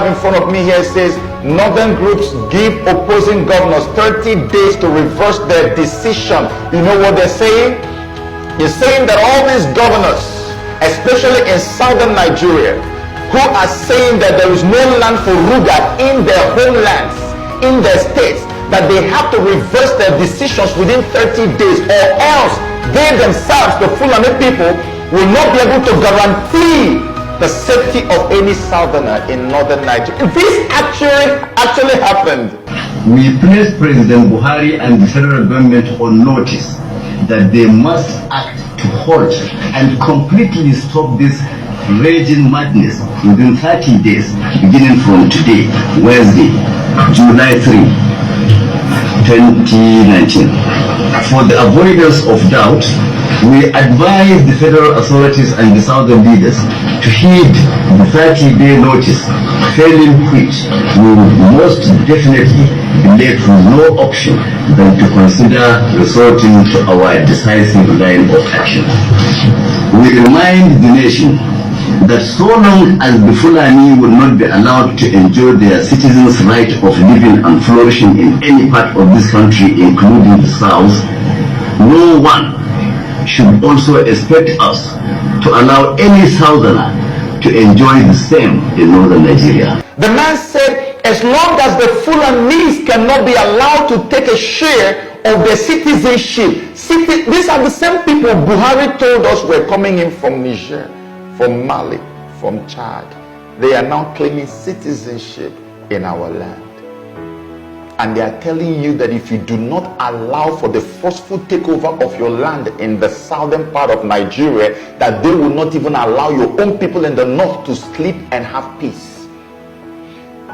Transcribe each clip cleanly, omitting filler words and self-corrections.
have in front of me here says, northern groups give opposing governors 30 days to reverse their decision. You know what they're saying? They're saying that all these governors, especially in southern Nigeria, who are saying that there is no land for Ruga in their homelands, in their states, that they have to reverse their decisions within 30 days, or else they themselves, the Fulani people, will not be able to guarantee the safety of any southerner in northern Nigeria. This actually happened. We place President Buhari and the federal government on notice that they must act to halt and completely stop this raging madness within 30 days, beginning from today, Wednesday, July 3, 2019. For the avoidance of doubt, we advise the federal authorities and the southern leaders to heed the 30-day notice, failing which we will most definitely be left with no option than to consider resorting to our decisive line of action. We remind the nation that so long as the Fulani will not be allowed to enjoy their citizens' right of living and flourishing in any part of this country, including the South, no one should also expect us to allow any southerner to enjoy the same in northern Nigeria. The man said, as long as the Fulanis cannot be allowed to take a share of their citizenship. These are the same people Buhari told us were coming in from Niger, from Mali, from Chad. They are now claiming citizenship in our land. And they are telling you that if you do not allow for the forceful takeover of your land in the southern part of Nigeria, that they will not even allow your own people in the north to sleep and have peace.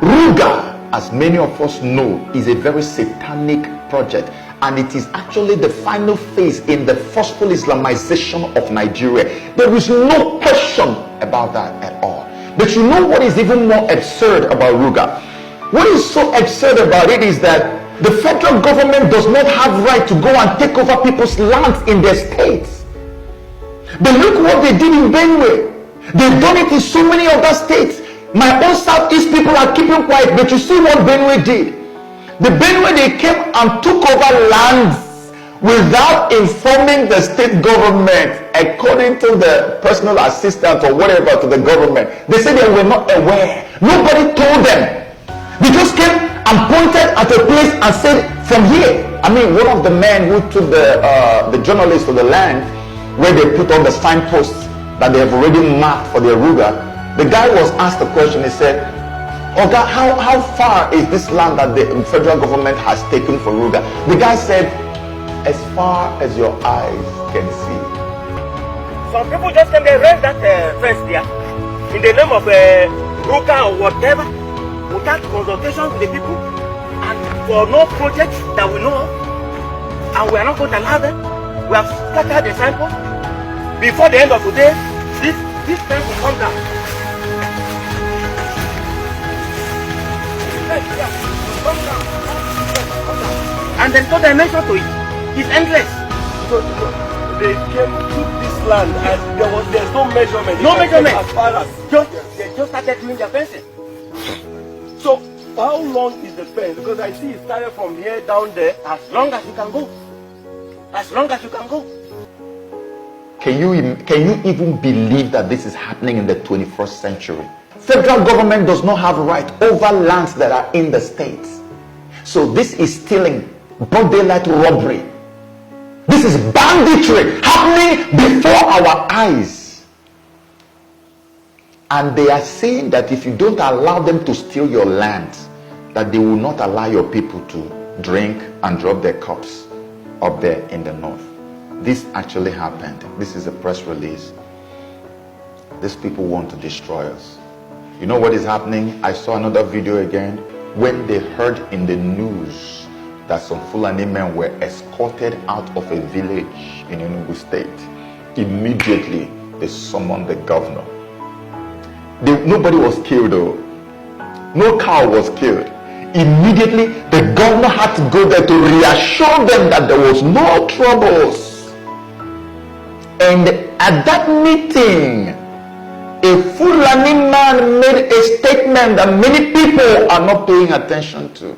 Ruga, as many of us know, is a very satanic project, and it is actually the final phase in the forceful Islamization of Nigeria. There is no question about that at all. But you know what is even more absurd about Ruga? What is so absurd about it is that the federal government does not have right to go and take over people's lands in their states. But look what they did in Benue. They've done it in so many other states. My own Southeast people are keeping quiet, but you see what Benue did. The Benue, they came and took over lands without informing the state government, according to the personal assistant or whatever to the government. They said they were not aware. Nobody told them. They just came and pointed at a place and said, from here. I mean, one of the men who took the journalists to the land where they put on the signposts that they have already marked for their Ruga, the guy was asked a question. He said, Oga, how far is this land that the federal government has taken for Ruga? The guy said, as far as your eyes can see. Some people just came there, rent that fence there in the name of Ruga or whatever, without consultation with the people, and for no project that we know of, and we are not going to allow them. We have scattered the signpost. Before the end of the day, this fence will come down. And there's no dimension to it. It's endless. So they came to this land and there's no measurement. No measurement. As far as they just started doing their fencing. So how long is the fence? Because I see it started from here down there. As long as you can go. As long as you can go. Can you even believe that this is happening in the 21st century? Federal government does not have right over lands that are in the states. So this is stealing, broad daylight robbery. This is banditry happening before our eyes. And they are saying that if you don't allow them to steal your land, that they will not allow your people to drink and drop their cups up there in the north. This actually happened. This is a press release. These people want to destroy us. You know what is happening? I saw another video again when they heard in the news that some Fulani men were escorted out of a village in Enugu State. Immediately, they summoned the governor. Nobody was killed though. No cow was killed. Immediately, the governor had to go there to reassure them that there was no troubles. And at that meeting, A Fulani man made a statement that many people are not paying attention to.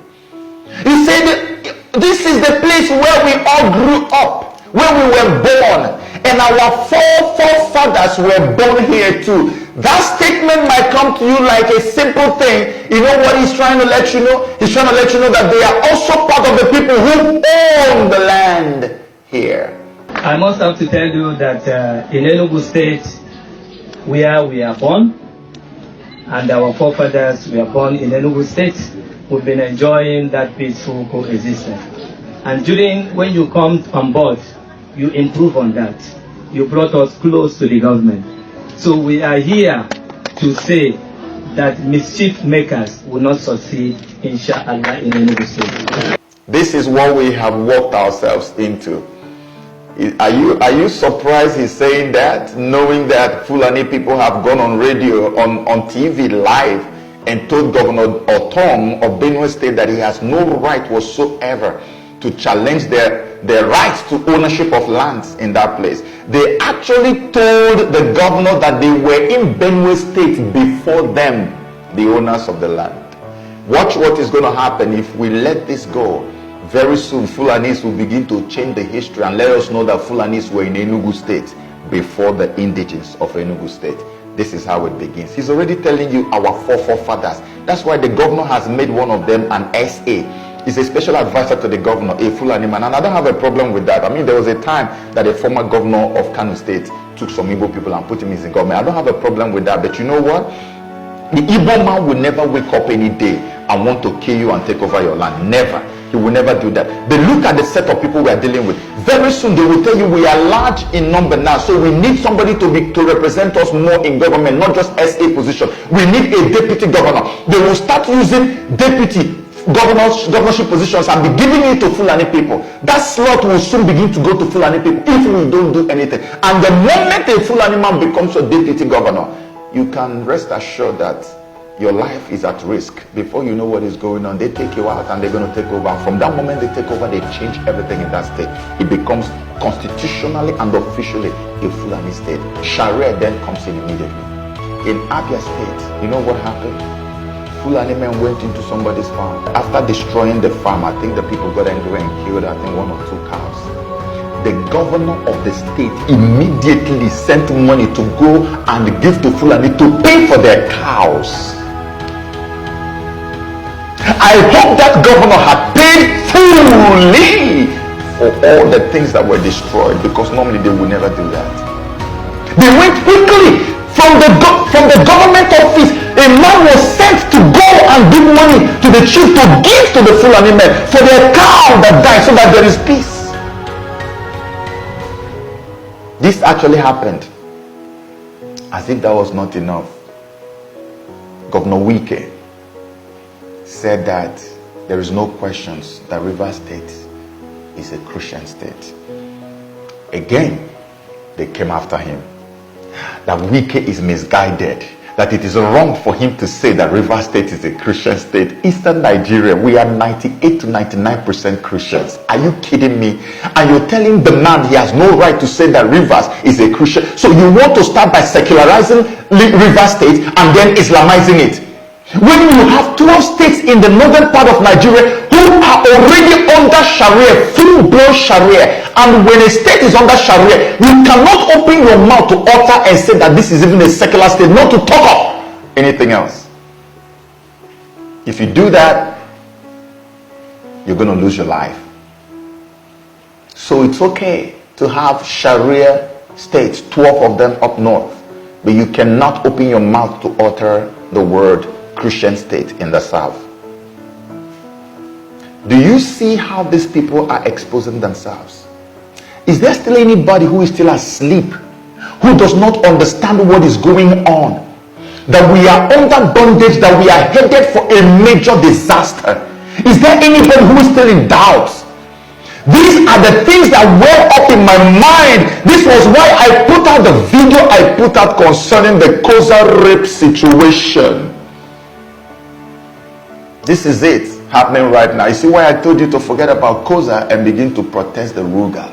He said, this is the place where we all grew up, where we were born, and our forefathers were born here too. That statement might come to you like a simple thing. You know what he's trying to let you know? He's trying to let you know that they are also part of the people who own the land here. I must have to tell you that in Enugu State, where we are born, and our forefathers were born in Enugu State, we've been enjoying that peaceful coexistence. And when you come on board, you improve on that. You brought us close to the government. So we are here to say that mischief makers will not succeed, inshallah, in Enugu State. This is what we have worked ourselves into. Are you surprised he's saying that, knowing that Fulani people have gone on radio, on TV live, and told Governor Otom of Benue State that he has no right whatsoever to challenge their rights to ownership of lands in that place. They actually told the governor that they were in Benue State before them, the owners of the land. Watch what is going to happen if we let this go. Very soon, Fulanis will begin to change the history and let us know that Fulanis were in Enugu State before the indigenes of Enugu State. This is how it begins. He's already telling you our forefathers. That's why the governor has made one of them an SA. He's a special advisor to the governor, a Fulani man. And I don't have a problem with that. I mean, there was a time that a former governor of Kano State took some Igbo people and put him in the government. I don't have a problem with that. But you know what? The Igbo man will never wake up any day and want to kill you and take over your land. Never. He will never do that. But look at the set of people we are dealing with. Very soon they will tell you we are large in number now, so we need somebody to represent us more in government, not just SA position. We need a deputy governor. They will start using deputy governorship positions and be giving it to Fulani people. That slot will soon begin to go to Fulani people if we don't do anything. And the moment a Fulani man becomes a deputy governor, you can rest assured that your life is at risk. Before you know what is going on, they take you out and they're going to take over. From that moment they take over, they change everything in that state. It becomes constitutionally and officially a Fulani state. Sharia then comes in immediately. In Abia State, you know what happened? Fulani men went into somebody's farm. After destroying the farm, I think the people got angry and killed, I think, 1 or 2 cows. The governor of the state immediately sent money to go and give to Fulani to pay for their cows. I hope that governor had paid fully for all the things that were destroyed, because normally they would never do that. They went quickly from the government office. A man was sent to go and give money to the chief to give to the Fulani men for their cow that died, so that there is peace. This actually happened. As if that was not enough, Governor Wike said that there is no questions that Rivers State is a Christian state. Again, they came after him. That Wike is misguided. That it is wrong for him to say that Rivers State is a Christian state. Eastern Nigeria, we are 98 to 99% Christians. Are you kidding me? And you're telling the man he has no right to say that Rivers is a Christian. So you want to start by secularizing Rivers State and then Islamizing it. When you have 12 states in the northern part of Nigeria who are already under Sharia, full-blown Sharia, and when a state is under Sharia, you cannot open your mouth to utter and say that this is even a secular state, not to talk of anything else. If you do that, you're going to lose your life. So it's okay to have Sharia states, 12 of them up north, but you cannot open your mouth to utter the word Christian state in the south. Do you see how these people are exposing themselves? Is there still anybody who is still asleep, who does not understand what is going on? That we are under bondage, that we are headed for a major disaster. Is there anybody who is still in doubt? These are the things that were up in my mind. This was why I put out the video I put out concerning the Koza rape situation. This is it happening right now. You see why I told you to forget about Koza and begin to protest the Ruga?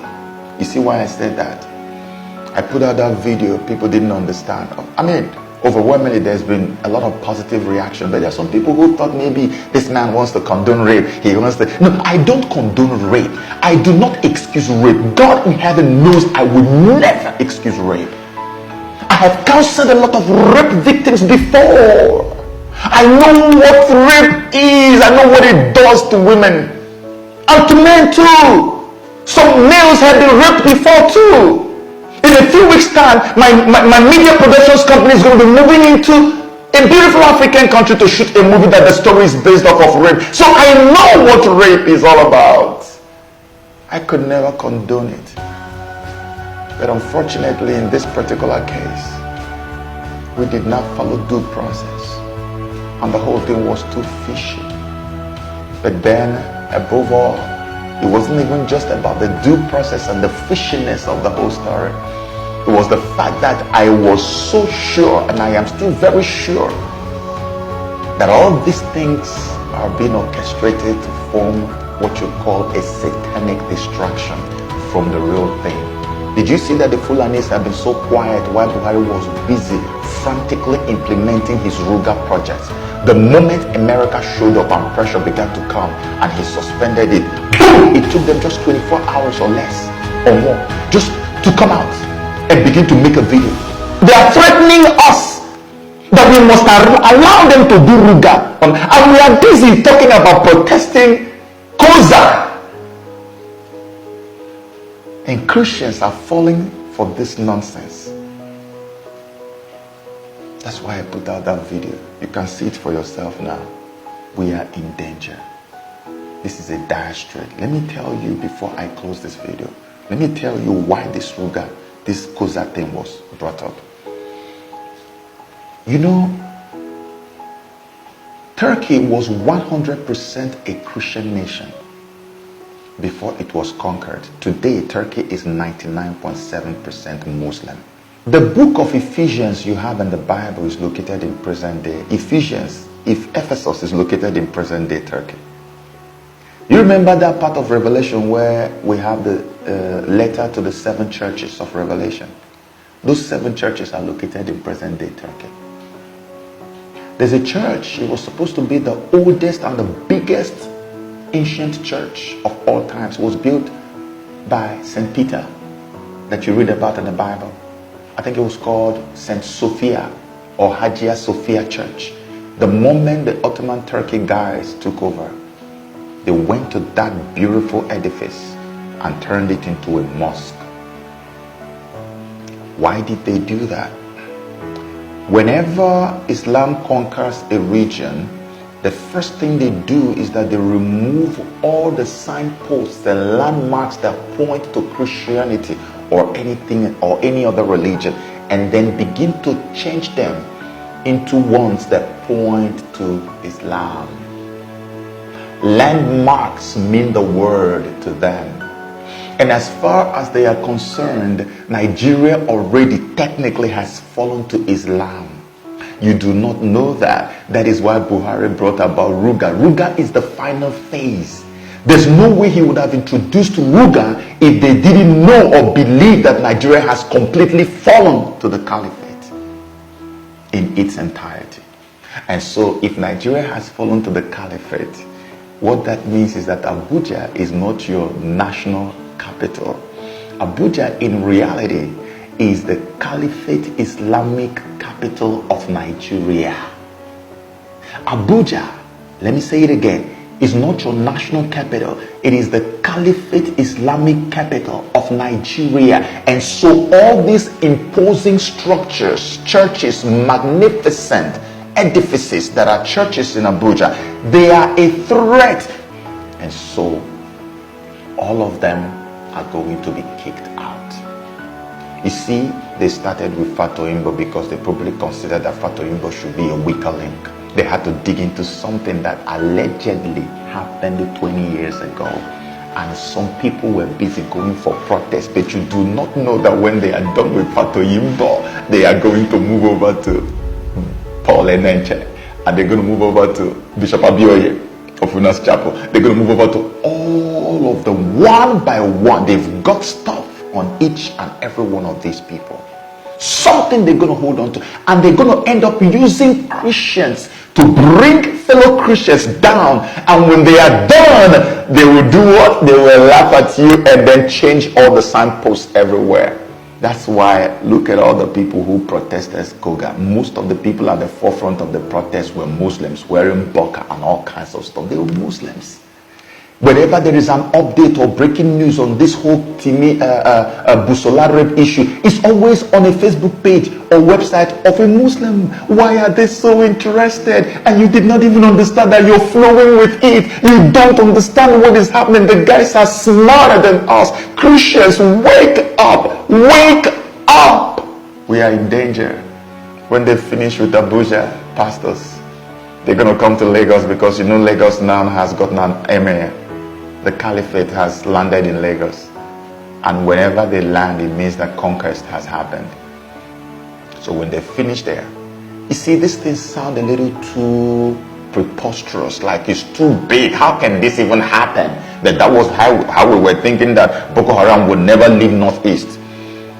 You see why I said that? I put out that video, people didn't understand. I mean, overwhelmingly there's been a lot of positive reaction, but there are some people who thought maybe this man wants to condone rape. He wants to. No, I don't condone rape. I do not excuse rape. God in heaven knows I will never excuse rape. I have counseled a lot of rape victims before. I know what rape is. I know what it does to women and to men too. Some males have been raped before too. In a few weeks' time, my media productions company is going to be moving into a beautiful African country to shoot a movie that the story is based off of rape. So I know what rape is all about. I could never condone it. But unfortunately, in this particular case, we did not follow due process. And the whole thing was too fishy. But then, above all, it wasn't even just about the due process and the fishiness of the whole story. It was the fact that I was so sure, and I am still very sure, that all these things are being orchestrated to form what you call a satanic distraction from the real thing. Did you see that the Fulanis have been so quiet while Buhari was busy frantically implementing his Ruga projects? The moment America showed up and pressure began to come and he suspended it, boom, it took them just 24 hours or less or more just to come out and begin to make a video. They are threatening us that we must allow them to do Ruga. And we are busy talking about protesting Koza. And Christians are falling for this nonsense. That's why I put out that video. You can see it for yourself now. We are in danger. This is a dire strait. Let me tell you before I close this video. Let me tell you why this Ruga, this Koza thing was brought up. You know, Turkey was 100% a Christian nation before it was conquered. Today, Turkey is 99.7% Muslim. The book of Ephesians you have in the Bible is located in present day Ephesus is located in present day Turkey. You remember that part of Revelation where we have the letter to the 7 churches of Revelation? Those 7 churches are located in present day Turkey. There's a church, it was supposed to be the oldest and the biggest ancient church of all times. It was built by St. Peter that you read about in the Bible. I think it was called St. Sophia or Hagia Sophia Church. The moment the Ottoman Turkey guys took over, they went to that beautiful edifice and turned it into a mosque. Why did they do that? Whenever Islam conquers a region, the first thing they do is that they remove all the signposts, the landmarks that point to Christianity or anything or any other religion, and then begin to change them into ones that point to Islam. Landmarks mean the word to them. And as far as they are concerned, Nigeria already technically has fallen to Islam. You do not know that. That is why Buhari brought about Ruga. Ruga is the final phase. There's no way he would have introduced Ruga if they didn't know or believe that Nigeria has completely fallen to the caliphate in its entirety. And so if Nigeria has fallen to the caliphate, what that means is that Abuja is not your national capital. Abuja in reality is the Caliphate Islamic capital of Nigeria. Abuja, let me say it again, is not your national capital. It is the Caliphate Islamic capital of Nigeria. And so all these imposing structures, churches, magnificent edifices that are churches in Abuja, they are a threat. And so all of them are going to be kicked out. You see, they started with Fatoyinbo because they probably considered that Fatoyinbo should be a weaker link. They had to dig into something that allegedly happened 20 years ago. And some people were busy going for protest, but you do not know that when they are done with Fatoyinbo, they are going to move over to Paul Enenche, and they're going to move over to Bishop Abioye of Unas Chapel. They're going to move over to all of them one by one. They've got stuff on each and every one of these people. Something they're going to hold on to. And they're going to end up using Christians to bring fellow Christians down. And when they are done, they will do what? They will laugh at you and then change all the signposts everywhere. That's why, look at all the people who protested Koga. Most of the people at the forefront of the protest were Muslims, wearing burqa and all kinds of stuff. They were Muslims. Whenever there is an update or breaking news on this whole Timi Busola rape issue, it's always on a Facebook page or website of a Muslim. Why are they so interested? And you did not even understand that you're flowing with it. You don't understand what is happening. The guys are smarter than us. Christians, wake up! Wake up! We are in danger. When they finish with Abuja, pastors, they're going to come to Lagos, because you know Lagos now has gotten an emir. The caliphate has landed in Lagos, and whenever they land, it means that conquest has happened. So when they finish there, you see, these things sound a little too preposterous, like it's too big. How can this even happen? That was how we were thinking that Boko Haram would never leave Northeast.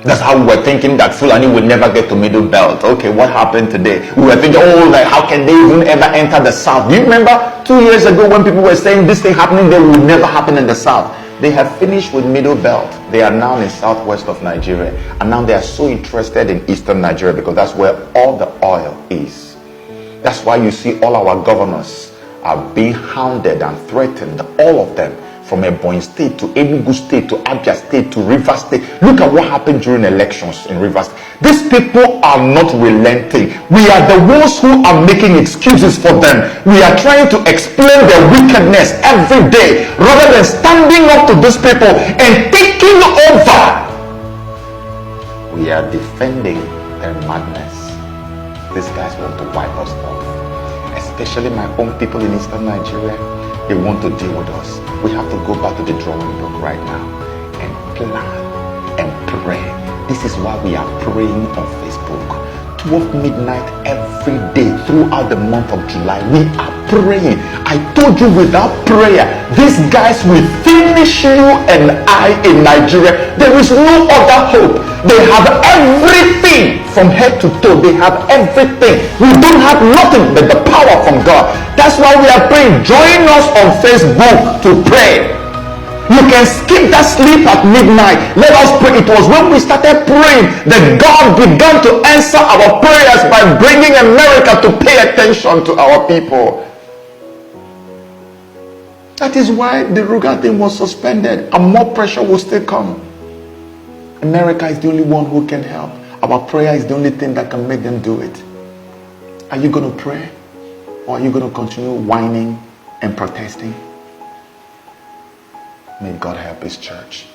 That's how we were thinking that Fulani would never get to Middle Belt. Okay, what happened today? We were thinking, oh, like, how can they even ever enter the South? Do you remember 2 years ago when people were saying this thing happening there would never happen in the South? They have finished with Middle Belt. They are now in southwest of Nigeria. And now they are so interested in eastern Nigeria because that's where all the oil is. That's why you see all our governors are being hounded and threatened, all of them. From Ebonyi State to Enugu State to Abia State to Rivers State. Look at what happened during elections in Rivers. These people are not relenting. We are the ones who are making excuses for them. We are trying to explain their wickedness every day rather than standing up to these people and taking over. We are defending their madness. These guys want to wipe us off. Especially my own people in Eastern Nigeria. They want to deal with us. We have to go back to the drawing book right now and plan and pray. This is why we are praying on Facebook. 12 midnight every day throughout the month of July. We are praying. I told you, without prayer, these guys will finish you and I in Nigeria. There is no other hope. They have everything from head to toe. They have everything. We don't have nothing but the power from God. That's why we are praying. Join us on Facebook to pray. You can skip that sleep at midnight. Let us pray. It was when we started praying that God began to answer our prayers by bringing America to pay attention to our people. That is why the Ruga thing was suspended, and more pressure will still come. America is the only one who can help. Our prayer is the only thing that can make them do it. Are you going to pray? Or are you going to continue whining and protesting? May God help His church.